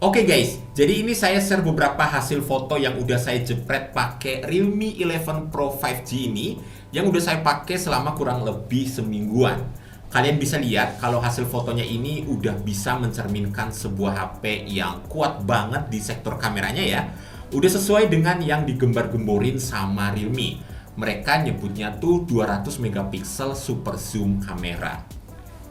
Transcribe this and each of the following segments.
Oke guys, jadi ini saya share beberapa hasil foto yang udah saya jepret pakai Realme 11 Pro 5G ini yang udah saya pakai selama kurang lebih semingguan. Kalian bisa lihat kalau hasil fotonya ini udah bisa mencerminkan sebuah HP yang kuat banget di sektor kameranya ya. Udah sesuai dengan yang digembar-gemborin sama Realme. Mereka nyebutnya tuh 200 megapiksel super zoom kamera.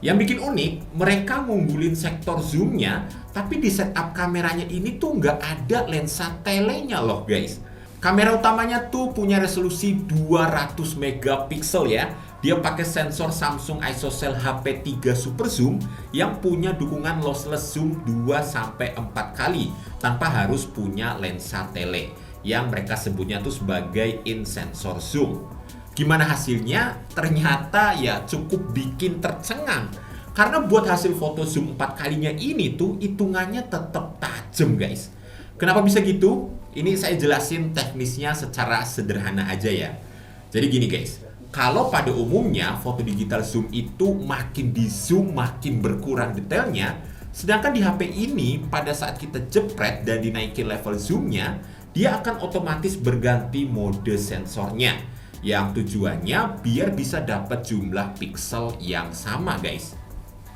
Yang bikin unik, mereka ngunggulin sektor zoomnya, tapi di setup kameranya ini tuh nggak ada lensa telenya loh guys. Kamera utamanya tuh punya resolusi 200 megapiksel ya. Dia pakai sensor Samsung ISOCELL HP3 Super Zoom yang punya dukungan lossless zoom 2-4 kali tanpa harus punya lensa tele yang mereka sebutnya tuh sebagai in-sensor zoom. Gimana hasilnya? Ternyata ya cukup bikin tercengang. Karena buat hasil foto zoom 4 kalinya ini tuh hitungannya tetap tajam guys. Kenapa bisa gitu? Ini saya jelasin teknisnya secara sederhana aja ya. Jadi gini guys, kalau pada umumnya foto digital zoom itu makin di zoom makin berkurang detailnya, sedangkan di HP ini pada saat kita jepret dan dinaikin level zoomnya, dia akan otomatis berganti mode sensornya, yang tujuannya biar bisa dapat jumlah pixel yang sama guys.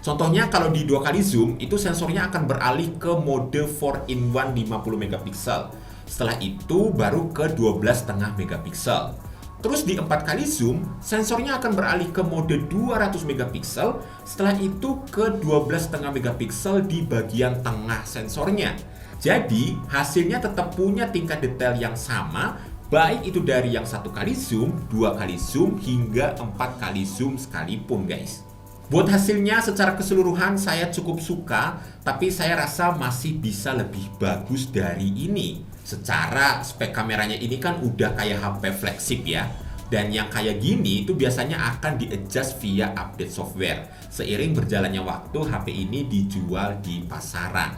Contohnya kalau di 2 kali zoom itu sensornya akan beralih ke mode 4-in-1 50 megapiksel. Setelah itu baru ke 12,5 megapiksel. Terus di 4 kali zoom sensornya akan beralih ke mode 200 megapiksel. Setelah itu ke 12,5 megapiksel di bagian tengah sensornya. Jadi hasilnya tetap punya tingkat detail yang sama, baik itu dari yang 1 kali zoom, 2 kali zoom, hingga 4 kali zoom sekalipun guys. Buat hasilnya secara keseluruhan saya cukup suka, tapi saya rasa masih bisa lebih bagus dari ini. Secara spek kameranya ini kan udah kayak HP flagship ya. Dan yang kayak gini itu biasanya akan di-adjust via update software. Seiring berjalannya waktu HP ini dijual di pasaran.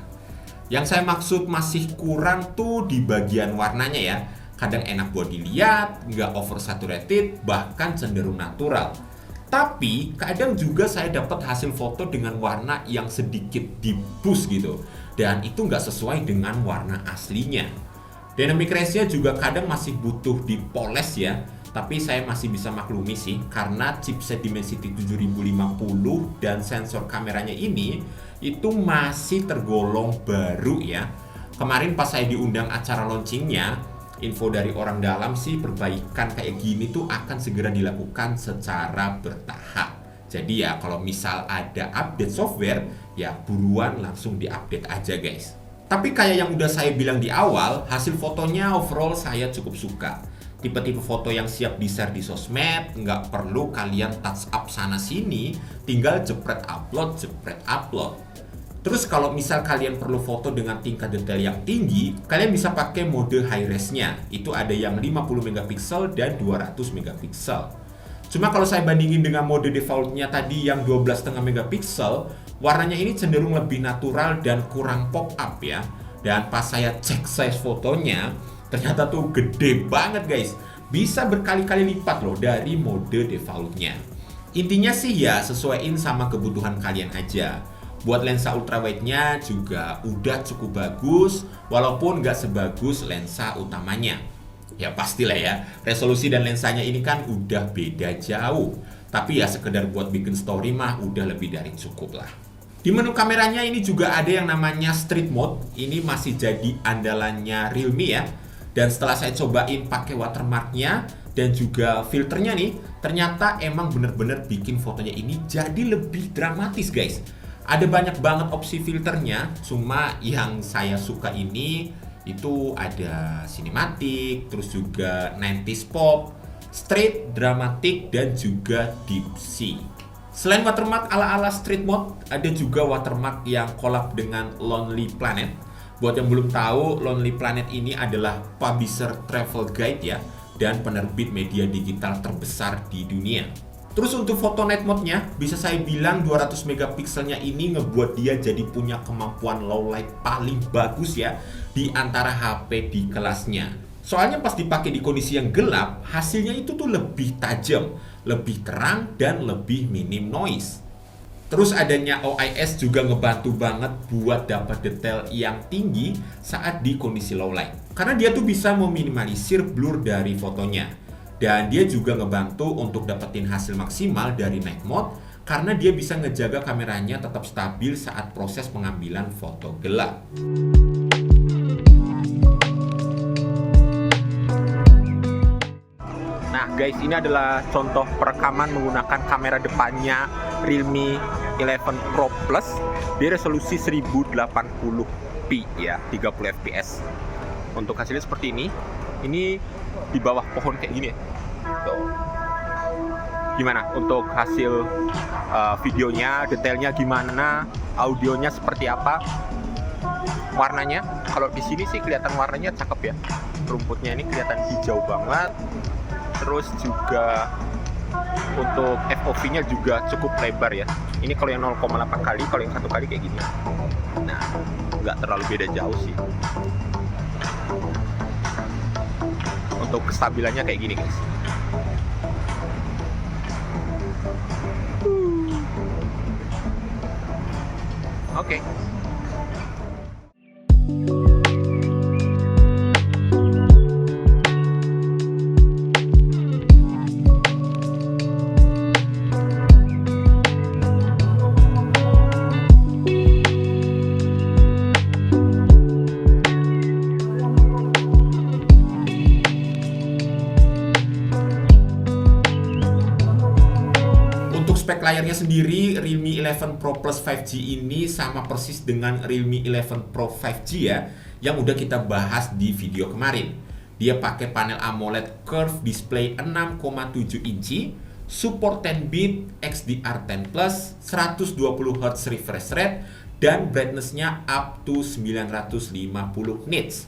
Yang saya maksud masih kurang tuh di bagian warnanya ya. Kadang enak buat dilihat, nggak oversaturated, bahkan cenderung natural. Tapi kadang juga saya dapat hasil foto dengan warna yang sedikit di boost gitu. Dan itu nggak sesuai dengan warna aslinya. Dynamic range-nya juga kadang masih butuh dipoles ya. Tapi saya masih bisa maklumi sih, karena chipset Dimensity 7050 dan sensor kameranya ini itu masih tergolong baru ya. Kemarin pas saya diundang acara launchingnya, info dari orang dalam sih perbaikan kayak gini tuh akan segera dilakukan secara bertahap. Jadi ya kalau misal ada update software, ya buruan langsung diupdate aja guys. Tapi kayak yang udah saya bilang di awal, hasil fotonya overall saya cukup suka. Tipe-tipe foto yang siap di-share di sosmed, nggak perlu kalian touch up sana sini, tinggal jepret upload, jepret upload. Terus kalau misal kalian perlu foto dengan tingkat detail yang tinggi, kalian bisa pakai mode high res-nya. Itu ada yang 50 megapiksel dan 200 megapiksel. Cuma kalau saya bandingin dengan mode default-nya tadi yang 12,5 megapiksel, warnanya ini cenderung lebih natural dan kurang pop up ya. Dan pas saya cek size fotonya, ternyata tuh gede banget guys. Bisa berkali-kali lipat loh dari mode default-nya. Intinya sih ya sesuaiin sama kebutuhan kalian aja. Buat lensa ultrawide-nya juga udah cukup bagus, walaupun nggak sebagus lensa utamanya. Ya pastilah ya, resolusi dan lensanya ini kan udah beda jauh. Tapi ya sekedar buat bikin story mah udah lebih dari cukup lah. Di menu kameranya ini juga ada yang namanya Street Mode. Ini masih jadi andalannya Realme ya. Dan setelah saya cobain pakai watermarknya dan juga filternya nih, ternyata emang bener-bener bikin fotonya ini jadi lebih dramatis guys. Ada banyak banget opsi filternya, cuma yang saya suka ini itu ada cinematic, terus juga 90s pop, straight, dramatic, dan juga deep sea. Selain watermark ala-ala street mode, ada juga watermark yang collab dengan Lonely Planet. Buat yang belum tahu, Lonely Planet ini adalah publisher travel guide ya, dan penerbit media digital terbesar di dunia. Terus untuk foto night mode-nya, bisa saya bilang 200 megapikselnya ini ngebuat dia jadi punya kemampuan low light paling bagus ya di antara HP di kelasnya. Soalnya pas dipakai di kondisi yang gelap, hasilnya itu tuh lebih tajam, lebih terang, dan lebih minim noise. Terus adanya OIS juga ngebantu banget buat dapat detail yang tinggi saat di kondisi low light. Karena dia tuh bisa meminimalisir blur dari fotonya. Dan dia juga ngebantu untuk dapetin hasil maksimal dari night mode karena dia bisa ngejaga kameranya tetap stabil saat proses pengambilan foto gelap. Nah guys, ini adalah contoh perekaman menggunakan kamera depannya Realme 11 Pro Plus di resolusi 1080p ya, 30 fps. Untuk hasilnya seperti ini. Ini di bawah pohon kayak gini ya. Tuh. Gimana untuk hasil videonya, detailnya gimana, audionya seperti apa, warnanya? Kalau di sini sih kelihatan warnanya cakep ya. Rumputnya ini kelihatan hijau banget. Terus juga untuk FOV-nya juga cukup lebar ya. Ini kalau yang 0,8 kali, kalau yang 1 kali kayak gini. Nah, nggak terlalu beda jauh sih. Untuk kestabilannya kayak gini guys. Oke. Spek layarnya sendiri, Realme 11 Pro Plus 5G ini sama persis dengan Realme 11 Pro 5G ya, yang udah kita bahas di video kemarin. Dia pakai panel AMOLED Curved Display 6,7 inci, support 10-bit XDR10+, 120Hz refresh rate, dan brightness-nya up to 950 nits.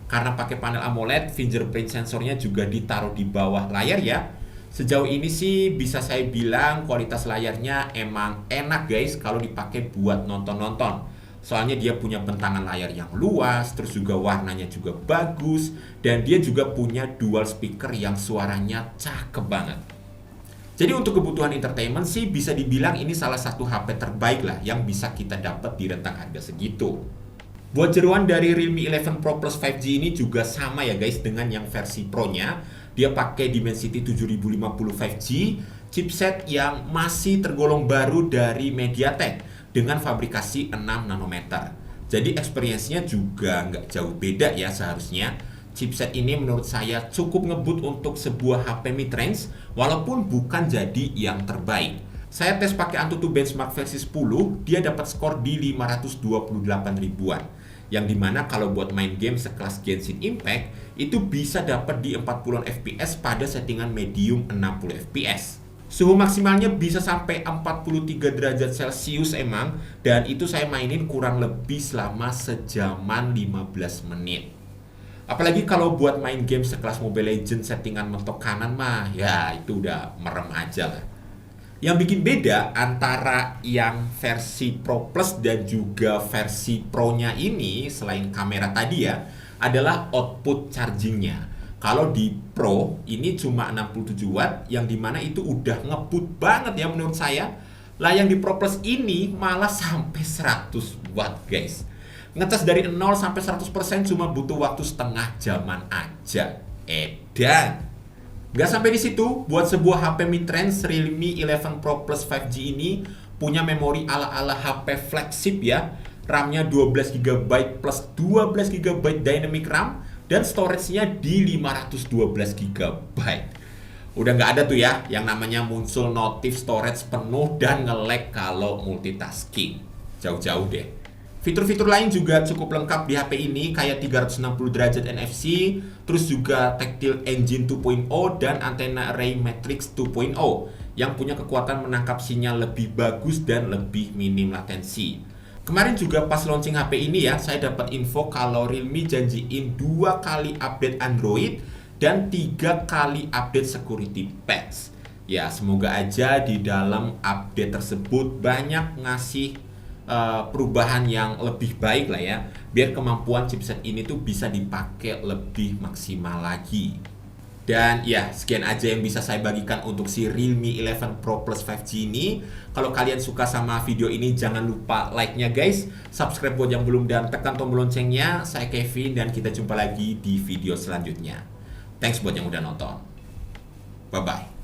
Karena pakai panel AMOLED, fingerprint sensornya juga ditaruh di bawah layar ya. Sejauh ini sih bisa saya bilang kualitas layarnya emang enak guys kalau dipakai buat nonton-nonton. Soalnya dia punya bentangan layar yang luas, terus juga warnanya juga bagus, dan dia juga punya dual speaker yang suaranya cakep banget. Jadi untuk kebutuhan entertainment sih bisa dibilang ini salah satu HP terbaik lah yang bisa kita dapat di rentang harga segitu. Buat jeroan dari Realme 11 Pro Plus 5G ini juga sama ya guys dengan yang versi Pro-nya. Dia pakai Dimensity 7050 5G, chipset yang masih tergolong baru dari MediaTek dengan fabrikasi 6 nanometer. Jadi experience-nya juga nggak jauh beda ya seharusnya. Chipset ini menurut saya cukup ngebut untuk sebuah HP mid-range walaupun bukan jadi yang terbaik. Saya tes pakai Antutu Benchmark versi 10, dia dapat skor di 528 ribuan. Yang dimana kalau buat main game sekelas Genshin Impact itu bisa dapat di 40 fps pada settingan medium 60 fps. Suhu maksimalnya bisa sampai 43 derajat Celcius emang, dan itu saya mainin kurang lebih selama sejaman 15 menit. Apalagi kalau buat main game sekelas Mobile Legends settingan mentok kanan mah ya itu udah merem aja lah. Yang bikin beda antara yang versi Pro Plus dan juga versi Pro-nya ini selain kamera tadi ya adalah output chargingnya. Kalau di Pro ini cuma 67 watt yang dimana itu udah ngebut banget ya menurut saya. Lah yang di Pro Plus ini malah sampai 100 watt guys. Ngecas dari 0 sampai 100% cuma butuh waktu setengah jaman aja. Edan. Gak sampai di situ, buat sebuah HP mid-range Realme 11 Pro Plus 5G ini punya memori ala-ala HP flagship ya. RAM-nya 12GB plus 12GB dynamic RAM dan storage-nya di 512GB. Udah nggak ada tuh ya yang namanya muncul notif storage penuh dan nge-lag kalau multitasking. Jauh-jauh deh. Fitur-fitur lain juga cukup lengkap di HP ini kayak 360 derajat NFC, terus juga Tactile Engine 2.0 dan antena Array Matrix 2.0 yang punya kekuatan menangkap sinyal lebih bagus dan lebih minim latensi. Kemarin juga pas launching HP ini ya, saya dapat info kalau Realme janjiin 2 kali update Android dan 3 kali update security patch. Ya, semoga aja di dalam update tersebut banyak ngasih perubahan yang lebih baik lah ya, biar kemampuan chipset ini tuh bisa dipakai lebih maksimal lagi. Dan ya, sekian aja yang bisa saya bagikan untuk si Realme 11 Pro Plus 5G ini. Kalau kalian suka sama video ini, jangan lupa like-nya guys. Subscribe buat yang belum dan tekan tombol loncengnya. Saya Kevin dan kita jumpa lagi di video selanjutnya. Thanks buat yang udah nonton. Bye-bye.